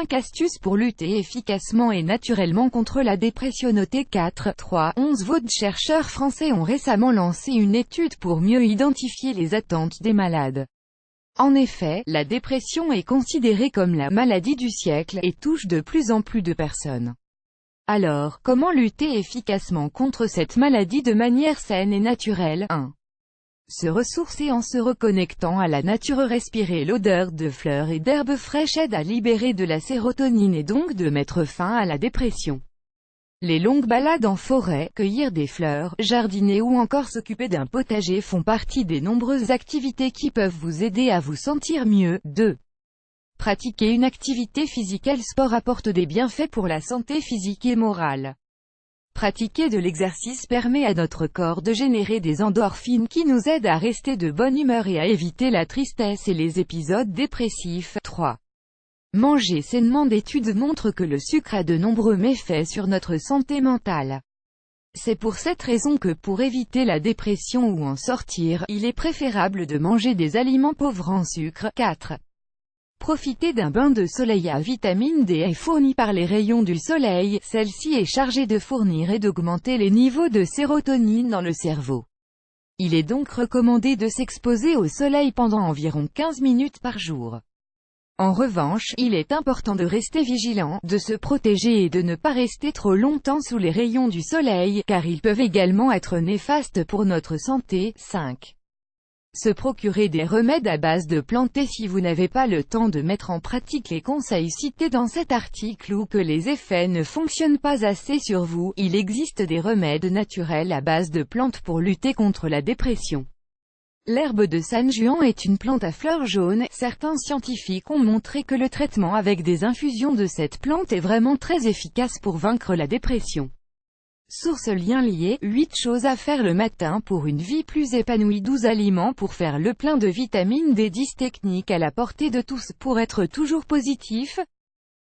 5 astuces pour lutter efficacement et naturellement contre la dépression. Notez 4.3.11 Vos chercheurs français ont récemment lancé une étude pour mieux identifier les attentes des malades. En effet, la dépression est considérée comme la maladie du siècle, et touche de plus en plus de personnes. Alors, comment lutter efficacement contre cette maladie de manière saine et naturelle? 1. Se ressourcer en se reconnectant à la nature. Respirer l'odeur de fleurs et d'herbes fraîches aide à libérer de la sérotonine et donc de mettre fin à la dépression. Les longues balades en forêt, cueillir des fleurs, jardiner ou encore s'occuper d'un potager font partie des nombreuses activités qui peuvent vous aider à vous sentir mieux. 2. Pratiquer une activité physique. Le sport apporte des bienfaits pour la santé physique et morale. Pratiquer de l'exercice permet à notre corps de générer des endorphines qui nous aident à rester de bonne humeur et à éviter la tristesse et les épisodes dépressifs. 3. Manger sainement. D'études montrent que le sucre a de nombreux méfaits sur notre santé mentale. C'est pour cette raison que pour éviter la dépression ou en sortir, il est préférable de manger des aliments pauvres en sucre. 4. Profiter d'un bain de soleil à vitamine D est fourni par les rayons du soleil. Celle-ci est chargée de fournir et d'augmenter les niveaux de sérotonine dans le cerveau. Il est donc recommandé de s'exposer au soleil pendant environ 15 minutes par jour. En revanche, il est important de rester vigilant, de se protéger et de ne pas rester trop longtemps sous les rayons du soleil, car ils peuvent également être néfastes pour notre santé. 5. Se procurer des remèdes à base de plantes. Et si vous n'avez pas le temps de mettre en pratique les conseils cités dans cet article ou que les effets ne fonctionnent pas assez sur vous, il existe des remèdes naturels à base de plantes pour lutter contre la dépression. L'herbe de San Juan est une plante à fleurs jaunes. Certains scientifiques ont montré que le traitement avec des infusions de cette plante est vraiment très efficace pour vaincre la dépression. Source lien lié, 8 choses à faire le matin pour une vie plus épanouie. 12 aliments pour faire le plein de vitamine D. 10 techniques à la portée de tous pour être toujours positif.